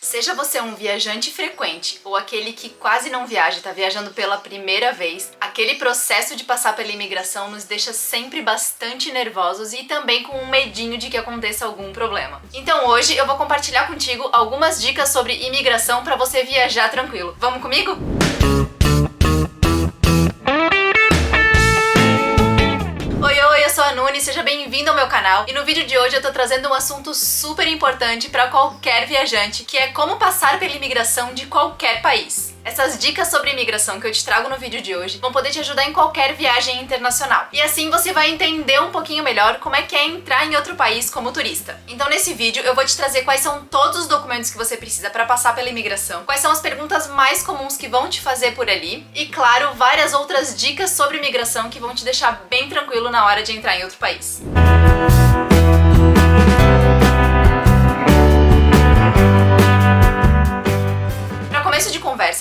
Seja você um viajante frequente ou aquele que quase não viaja e tá viajando pela primeira vez, aquele processo de passar pela imigração nos deixa sempre bastante nervosos e também com um medinho de que aconteça algum problema. Então hoje eu vou compartilhar contigo algumas dicas sobre imigração para você viajar tranquilo. Vamos comigo? Oi, eu sou a Nuni, seja bem-vindo ao meu canal e no vídeo de hoje eu tô trazendo um assunto super importante para qualquer viajante, que é como passar pela imigração de qualquer país. Essas dicas sobre imigração que eu te trago no vídeo de hoje vão poder te ajudar em qualquer viagem internacional. E assim você vai entender um pouquinho melhor como é que é entrar em outro país como turista. Então nesse vídeo eu vou te trazer quais são todos os documentos que você precisa para passar pela imigração, quais são as perguntas mais comuns que vão te fazer por ali e, claro, várias outras dicas sobre imigração que vão te deixar bem tranquilo na hora de entrar em outro país.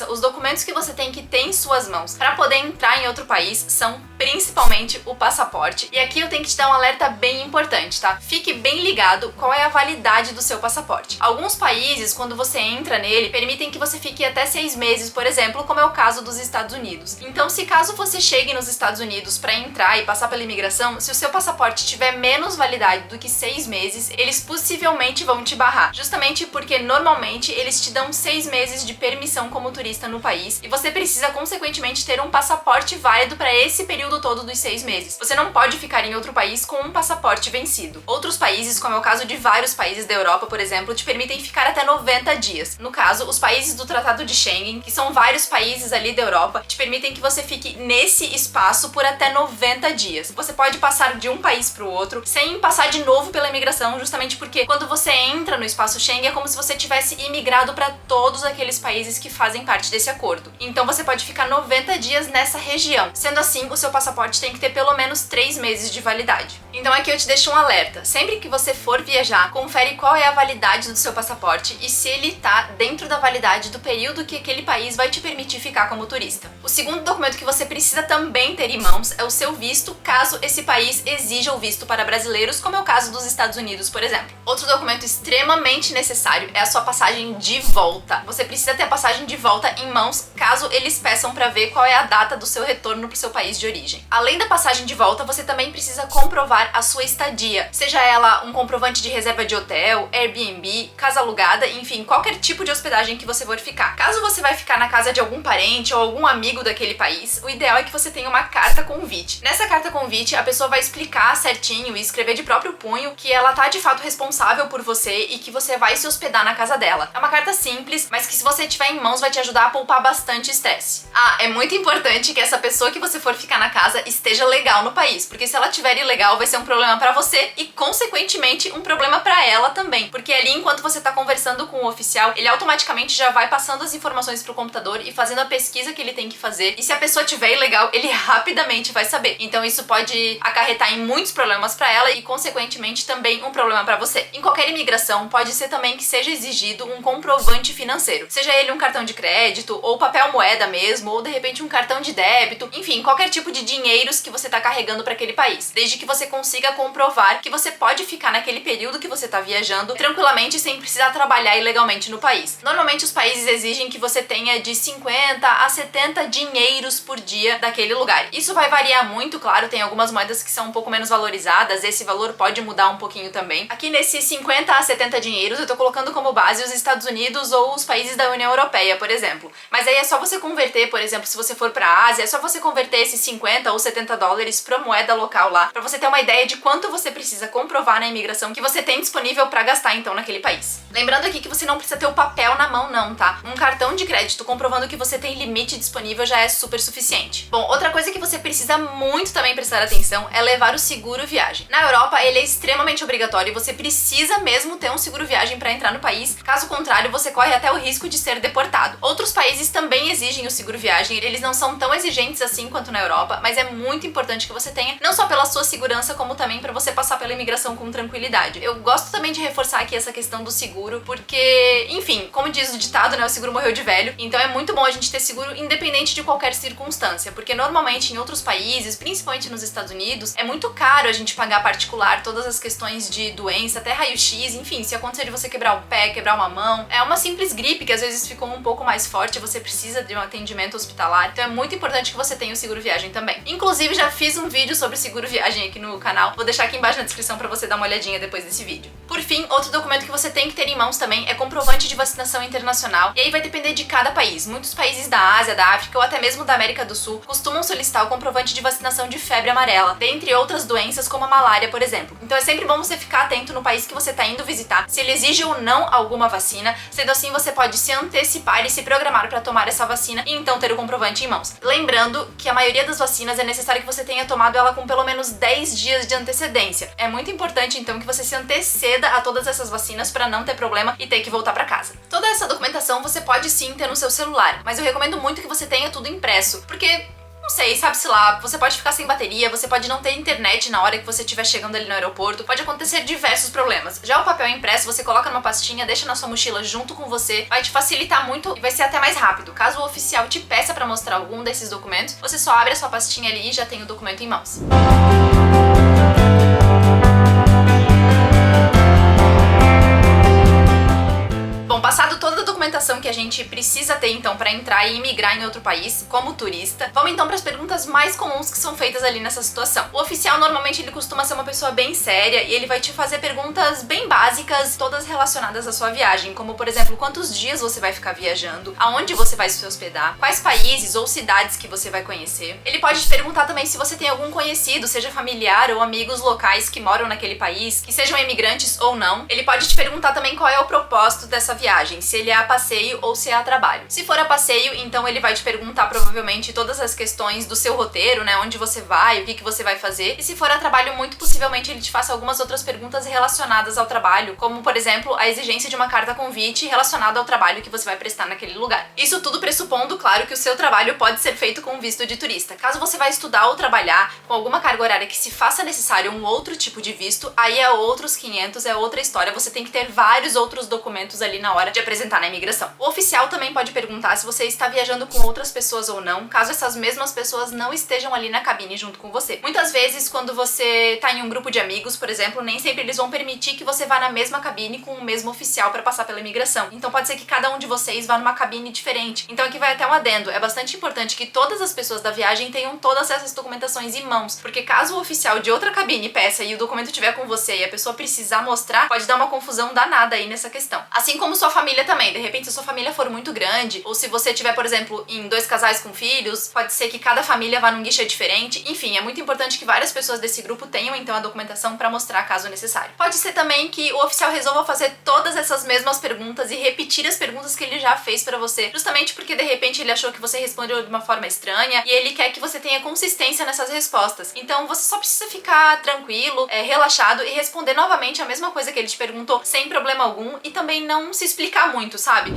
Os documentos que você tem que ter em suas mãos para poder entrar em outro país são principalmente o passaporte. E aqui eu tenho que te dar um alerta bem importante, tá? Fique bem ligado qual é a validade do seu passaporte. Alguns países, quando você entra nele, permitem que você fique até 6 meses, por exemplo, como é o caso dos Estados Unidos. Então, se caso você chegue nos Estados Unidos para entrar e passar pela imigração, se o seu passaporte tiver menos validade do que 6 meses, eles possivelmente vão te barrar. Justamente porque normalmente eles te dão 6 meses de permissão como turista no país e você precisa consequentemente ter um passaporte válido para esse período todo dos 6 meses. Você não pode ficar em outro país com um passaporte vencido. Outros países, como é o caso de vários países da Europa, por exemplo, te permitem ficar até 90 dias. No caso, os países do Tratado de Schengen, que são vários países ali da Europa, te permitem que você fique nesse espaço por até 90 dias. Você pode passar de um país para o outro sem passar de novo pela imigração, justamente porque quando você entra no espaço Schengen é como se você tivesse imigrado para todos aqueles países que fazem parte desse acordo. Então você pode ficar 90 dias nessa região. Sendo assim, o seu passaporte tem que ter pelo menos 3 meses de validade. Então aqui eu te deixo um alerta. Sempre que você for viajar, confere qual é a validade do seu passaporte e se ele tá dentro da validade do período que aquele país vai te permitir ficar como turista. O segundo documento que você precisa também ter em mãos é o seu visto, caso esse país exija o visto para brasileiros, como é o caso dos Estados Unidos, por exemplo. Outro documento extremamente necessário é a sua passagem de volta. Você precisa ter a passagem de volta em mãos, caso eles peçam para ver qual é a data do seu retorno para o seu país de origem. Além da passagem de volta, você também precisa comprovar a sua estadia, seja ela um comprovante de reserva de hotel, Airbnb, casa alugada, enfim, qualquer tipo de hospedagem que você for ficar. Caso você vai ficar na casa de algum parente ou algum amigo daquele país, o ideal é que você tenha uma carta convite. Nessa carta convite, a pessoa vai explicar certinho e escrever de próprio punho que ela tá de fato responsável por você e que você vai se hospedar na casa dela. É uma carta simples, mas que se você tiver em mãos vai te ajudar a poupar bastante estresse. Ah, é muito importante que essa pessoa que você for ficar na casa esteja legal no país, porque se ela estiver ilegal vai ser um problema pra você e consequentemente um problema pra ela também, porque ali enquanto você tá conversando com o oficial, ele automaticamente já vai passando as informações pro computador e fazendo a pesquisa que ele tem que fazer, e se a pessoa estiver ilegal, ele rapidamente vai saber. Então isso pode acarretar em muitos problemas pra ela e consequentemente também um problema pra você. Em qualquer imigração, pode ser também que seja exigido um comprovante financeiro, seja ele um cartão de crédito ou papel moeda mesmo, ou de repente um cartão de débito, enfim, qualquer tipo de dinheiros que você tá carregando para aquele país, desde que você consiga comprovar que você pode ficar naquele período que você tá viajando tranquilamente sem precisar trabalhar ilegalmente no país. Normalmente os países exigem que você tenha de 50 a 70 dinheiros por dia daquele lugar. Isso vai variar muito, claro, tem algumas moedas que são um pouco menos valorizadas, esse valor pode mudar um pouquinho também. Aqui nesses 50 a 70 dinheiros eu tô colocando como base os Estados Unidos ou os países da União Europeia, por exemplo. Mas aí é só você converter, por exemplo, se você for pra Ásia, é só você converter esses 50 ou 70 dólares pra moeda local lá, pra você ter uma ideia de quanto você precisa comprovar na imigração que você tem disponível pra gastar então naquele país. Lembrando aqui que você não precisa ter o papel na mão não, tá? Um cartão de crédito comprovando que você tem limite disponível já é super suficiente. Bom, outra coisa que você precisa muito também prestar atenção é levar o seguro viagem. Na Europa ele é extremamente obrigatório e você precisa mesmo ter um seguro viagem pra entrar no país, caso contrário você corre até o risco de ser deportado. Outros países também exigem o seguro viagem, eles não são tão exigentes assim quanto na Europa, mas é muito importante que você tenha, não só pela sua segurança, como também para você passar pela imigração com tranquilidade. Eu gosto também de reforçar aqui essa questão do seguro, porque, enfim, como como diz o ditado, né, o seguro morreu de velho, então é muito bom a gente ter seguro independente de qualquer circunstância, porque normalmente em outros países, principalmente nos Estados Unidos, é muito caro a gente pagar particular todas as questões de doença, até raio-x, enfim, se acontecer de você quebrar o pé, quebrar uma mão, é uma simples gripe que às vezes ficou um pouco mais forte, você precisa de um atendimento hospitalar, então é muito importante que você tenha o seguro viagem também. Inclusive já fiz um vídeo sobre seguro viagem aqui no canal, vou deixar aqui embaixo na descrição pra você dar uma olhadinha depois desse vídeo. Por fim, outro documento que você tem que ter em mãos também é comprovante de vacinação internacional, e aí vai depender de cada país. Muitos países da Ásia, da África ou até mesmo da América do Sul costumam solicitar o comprovante de vacinação de febre amarela, dentre outras doenças como a malária, por exemplo. Então é sempre bom você ficar atento no país que você tá indo visitar, se ele exige ou não alguma vacina, sendo assim você pode se antecipar e se programar para tomar essa vacina e então ter o comprovante em mãos. Lembrando que a maioria das vacinas é necessário que você tenha tomado ela com pelo menos 10 dias de antecedência. É muito importante então que você se anteceda a todas essas vacinas para não ter problema e ter que voltar para casa. Toda essa documentação você pode sim ter no seu celular, mas eu recomendo muito que você tenha tudo impresso, porque não sei, sabe-se lá, você pode ficar sem bateria, você pode não ter internet na hora que você estiver chegando ali no aeroporto, pode acontecer diversos problemas. Já o papel impresso, você coloca numa pastinha, deixa na sua mochila junto com você, vai te facilitar muito e vai ser até mais rápido. Caso o oficial te peça para mostrar algum desses documentos, você só abre a sua pastinha ali e já tem o documento em mãos. Bom, passado toda a documentação que a gente precisa ter então para entrar e imigrar em outro país como turista, vamos então para as perguntas mais comuns que são feitas ali nessa situação. O oficial normalmente ele costuma ser uma pessoa bem séria e ele vai te fazer perguntas bem básicas, todas relacionadas à sua viagem, como por exemplo, quantos dias você vai ficar viajando, aonde você vai se hospedar, quais países ou cidades que você vai conhecer. Ele pode te perguntar também se você tem algum conhecido, seja familiar ou amigos locais que moram naquele país, que sejam imigrantes ou não. Ele pode te perguntar também qual é o propósito dessa viagem, se ele é a passeio ou se é a trabalho. Se for a passeio, então ele vai te perguntar provavelmente todas as questões do seu roteiro, né, onde você vai, o que você vai fazer. E se for a trabalho, muito possivelmente ele te faça algumas outras perguntas relacionadas ao trabalho, como por exemplo, a exigência de uma carta convite relacionada ao trabalho que você vai prestar naquele lugar. Isso tudo pressupondo, claro, que o seu trabalho pode ser feito com visto de turista. Caso você vai estudar ou trabalhar com alguma carga horária que se faça necessário um outro tipo de visto, aí é outros 500, é outra história, você tem que ter vários outros documentos ali na hora de apresentar na imigração. O oficial também pode perguntar se você está viajando com outras pessoas ou não, caso essas mesmas pessoas não estejam ali na cabine junto com você. Muitas vezes, quando você tá em um grupo de amigos, por exemplo, nem sempre eles vão permitir que você vá na mesma cabine com o mesmo oficial para passar pela imigração. Então pode ser que cada um de vocês vá numa cabine diferente. Então aqui vai até um adendo. É bastante importante que todas as pessoas da viagem tenham todas essas documentações em mãos, porque caso o oficial de outra cabine peça e o documento estiver com você e a pessoa precisar mostrar, pode dar uma confusão danada aí nessa questão. Assim como sua família também. De repente, se a sua família for muito grande, ou se você tiver, por exemplo, em 2 casais com filhos, pode ser que cada família vá num guichê diferente. Enfim, é muito importante que várias pessoas desse grupo tenham então a documentação para mostrar caso necessário. Pode ser também que o oficial resolva fazer todas essas mesmas perguntas e repetir as perguntas que ele já fez para você, justamente porque de repente ele achou que você respondeu de uma forma estranha e ele quer que você tenha consistência nessas respostas. Então você só precisa ficar tranquilo, relaxado e responder novamente a mesma coisa que ele te perguntou sem problema algum e também não se explicar muito, sabe?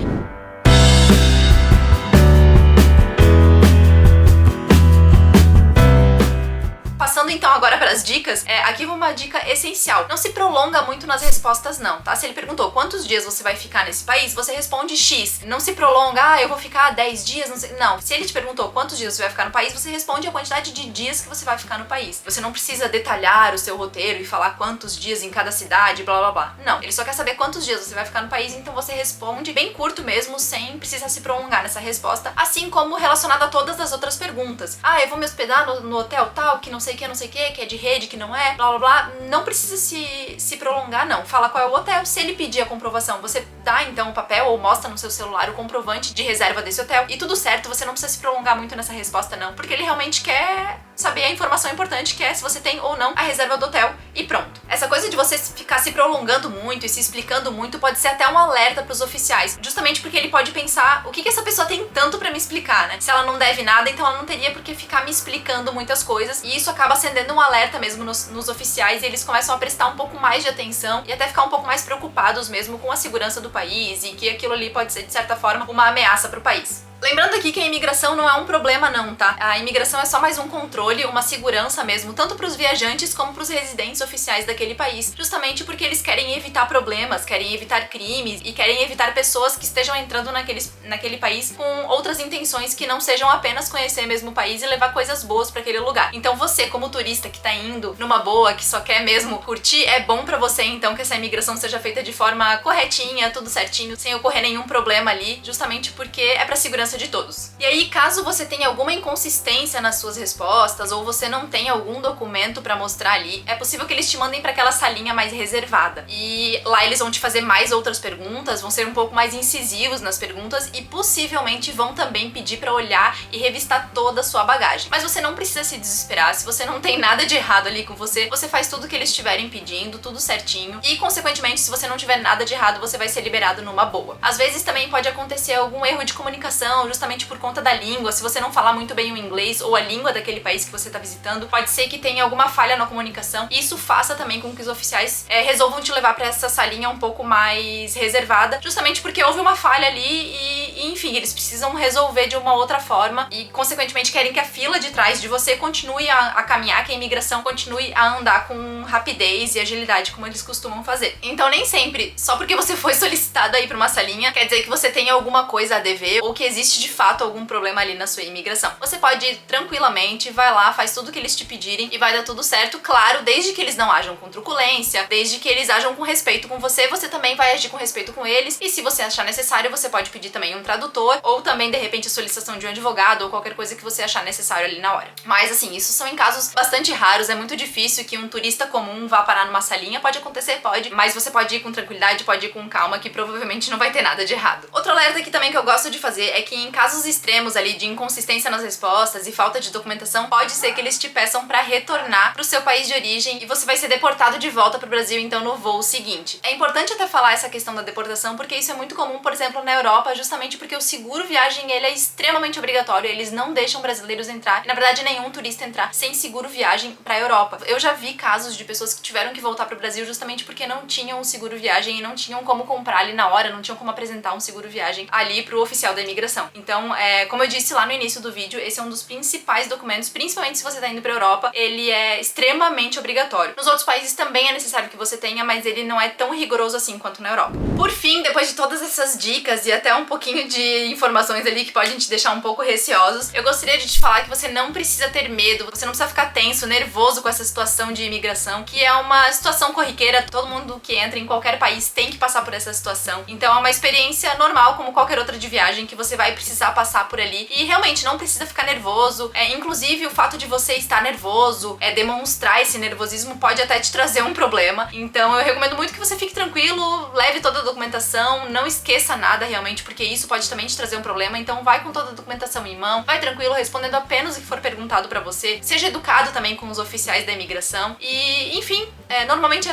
Passando então agora para as dicas, aqui uma dica essencial. Não se prolonga muito nas respostas não, tá? Se ele perguntou quantos dias você vai ficar nesse país, você responde X. Não se prolonga, eu vou ficar 10 dias, não sei. Não, se ele te perguntou quantos dias você vai ficar no país, você responde a quantidade de dias que você vai ficar no país. Você não precisa detalhar o seu roteiro e falar quantos dias em cada cidade, blá blá blá. Não, ele só quer saber quantos dias você vai ficar no país, então você responde bem curto mesmo, sem precisar se prolongar nessa resposta, assim como relacionado a todas as outras perguntas. Eu vou me hospedar no hotel tal, que não sei o que é de rede, que não é, blá blá blá. Não precisa se prolongar, não. Fala qual é o hotel. Se ele pedir a comprovação, você dá então o papel ou mostra no seu celular o comprovante de reserva desse hotel. E tudo certo, você não precisa se prolongar muito nessa resposta, não. Porque ele realmente quer saber a informação importante, que é se você tem ou não a reserva do hotel e pronto. Essa coisa de você ficar se prolongando muito e se explicando muito pode ser até um alerta pros oficiais, justamente porque ele pode pensar o que essa pessoa tem tanto pra me explicar, né? Se ela não deve nada, então ela não teria por que ficar me explicando muitas coisas, e isso acaba acendendo um alerta mesmo nos oficiais, e eles começam a prestar um pouco mais de atenção e até ficar um pouco mais preocupados mesmo com a segurança do país e que aquilo ali pode ser, de certa forma, uma ameaça pro país. Lembrando aqui que a imigração não é um problema não, tá? A imigração é só mais um controle, uma segurança mesmo, tanto para os viajantes como para os residentes oficiais daquele país, justamente porque eles querem evitar problemas, querem evitar crimes e querem evitar pessoas que estejam entrando naquele país com outras intenções que não sejam apenas conhecer mesmo o país e levar coisas boas para aquele lugar. Então você, como turista que tá indo numa boa, que só quer mesmo curtir, é bom pra você então que essa imigração seja feita de forma corretinha, tudo certinho, sem ocorrer nenhum problema ali, justamente porque é pra segurança de todos. E aí, caso você tenha alguma inconsistência nas suas respostas ou você não tenha algum documento pra mostrar ali, é possível que eles te mandem pra aquela salinha mais reservada. E lá eles vão te fazer mais outras perguntas, vão ser um pouco mais incisivos nas perguntas e possivelmente vão também pedir pra olhar e revistar toda a sua bagagem. Mas você não precisa se desesperar, se você não tem nada de errado ali com você, você faz tudo que eles estiverem pedindo, tudo certinho, e consequentemente, se você não tiver nada de errado, você vai ser liberado numa boa. Às vezes também pode acontecer algum erro de comunicação, justamente por conta da língua, se você não falar muito bem o inglês ou a língua daquele país que você tá visitando, pode ser que tenha alguma falha na comunicação, e isso faça também com que os oficiais resolvam te levar pra essa salinha um pouco mais reservada, justamente porque houve uma falha ali e enfim, eles precisam resolver de uma outra forma e, consequentemente, querem que a fila de trás de você continue a caminhar, que a imigração continue a andar com rapidez e agilidade, como eles costumam fazer. Então, nem sempre, só porque você foi solicitado aí pra uma salinha, quer dizer que você tem alguma coisa a dever ou que existe de fato algum problema ali na sua imigração. Você pode ir tranquilamente, vai lá, faz tudo que eles te pedirem e vai dar tudo certo, claro, desde que eles não ajam com truculência, desde que eles ajam com respeito com você, você também vai agir com respeito com eles, e se você achar necessário, você pode pedir também um tradutor, ou também, de repente, a solicitação de um advogado, ou qualquer coisa que você achar necessário ali na hora. Mas, assim, isso são em casos bastante raros, é muito difícil que um turista comum vá parar numa salinha, pode acontecer, pode, mas você pode ir com tranquilidade, pode ir com calma, que provavelmente não vai ter nada de errado. Outro alerta aqui também que eu gosto de fazer é que em casos extremos ali de inconsistência nas respostas e falta de documentação, pode ser que eles te peçam pra retornar pro seu país de origem e você vai ser deportado de volta pro Brasil, então, no voo seguinte. É importante até falar essa questão da deportação, porque isso é muito comum, por exemplo, na Europa, justamente porque o seguro viagem, ele é extremamente obrigatório, eles não deixam brasileiros entrar, e, na verdade, nenhum turista entrar sem seguro viagem pra Europa. Eu já vi casos de pessoas que tiveram que voltar pro Brasil justamente porque não tinham um seguro viagem e não tinham como comprar ali na hora, não tinham como apresentar um seguro viagem ali pro oficial da imigração. Então, como eu disse lá no início do vídeo, esse é um dos principais documentos, principalmente se você tá indo pra Europa, ele é extremamente obrigatório. Nos outros países também é necessário que você tenha, mas ele não é tão rigoroso assim quanto na Europa. Por fim, depois de todas essas dicas e até um pouquinho de informações ali que podem te deixar um pouco receosos, eu gostaria de te falar que você não precisa ter medo, você não precisa ficar tenso, nervoso com essa situação de imigração, que é uma situação corriqueira, todo mundo que entra em qualquer país tem que passar por essa situação. Então é uma experiência normal, como qualquer outra de viagem, que você vai precisar passar por ali e realmente não precisa ficar nervoso. Inclusive, o fato de você estar nervoso, demonstrar esse nervosismo pode até te trazer um problema. Então eu recomendo muito que você fique tranquilo, leve toda a documentação, não esqueça nada realmente, porque isso pode também te trazer um problema. Então vai com toda a documentação em mão, vai tranquilo, respondendo apenas o que for perguntado pra você. Seja educado também com os oficiais da imigração. E, enfim, normalmente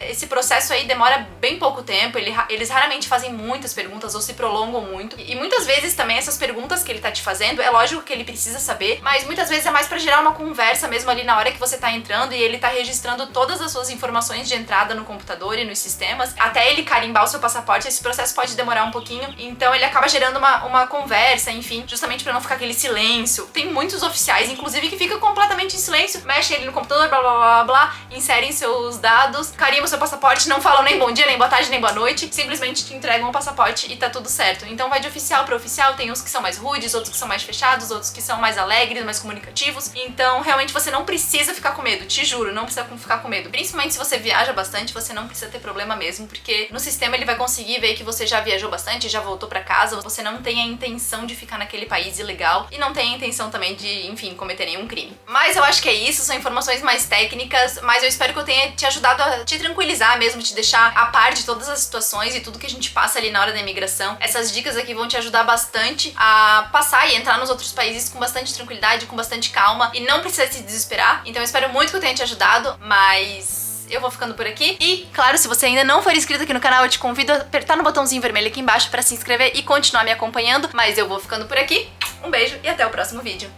esse processo aí demora bem pouco tempo, eles raramente fazem muitas perguntas ou se prolongam muito. E muitas vezes também essas perguntas que ele tá te fazendo, é lógico que ele precisa saber, mas muitas vezes é mais pra gerar uma conversa mesmo ali na hora que você tá entrando, e ele tá registrando todas as suas informações de entrada no computador e nos sistemas, até ele carimbar o seu passaporte. Esse processo pode demorar um pouquinho, então ele acaba gerando uma conversa, enfim, justamente pra não ficar aquele silêncio. Tem muitos oficiais, inclusive, que ficam completamente em silêncio, mexem ele no computador, blá blá blá blá, inserem seus dados, carimbam seu passaporte, não falam nem bom dia, nem boa tarde, nem boa noite, simplesmente te entregam o passaporte e tá tudo certo. Então vai de oficial pra oficial, tem uns que são mais rudes, outros que são mais fechados, outros que são mais alegres, mais comunicativos. Então realmente você não precisa ficar com medo, te juro, não precisa ficar com medo. Principalmente se você viaja bastante, você não precisa ter problema mesmo, porque no sistema ele vai conseguir ver que você já viajou bastante, já voltou pra casa, você não tem a intenção de ficar naquele país ilegal e não tem a intenção também de, enfim, cometer nenhum crime. Mas eu acho que é isso, são informações mais técnicas, mas eu espero que eu tenha te ajudado a te tranquilizar mesmo, te deixar a par de todas as situações e tudo que a gente passa ali na hora da imigração. Essas dicas aqui vão te ajudar bastante a passar e entrar nos outros países com bastante tranquilidade, com bastante calma, e não precisa se desesperar. Então eu espero muito que eu tenha te ajudado, mas eu vou ficando por aqui. E, claro, se você ainda não for inscrito aqui no canal, eu te convido a apertar no botãozinho vermelho aqui embaixo pra se inscrever e continuar me acompanhando. Mas eu vou ficando por aqui. Um beijo e até o próximo vídeo.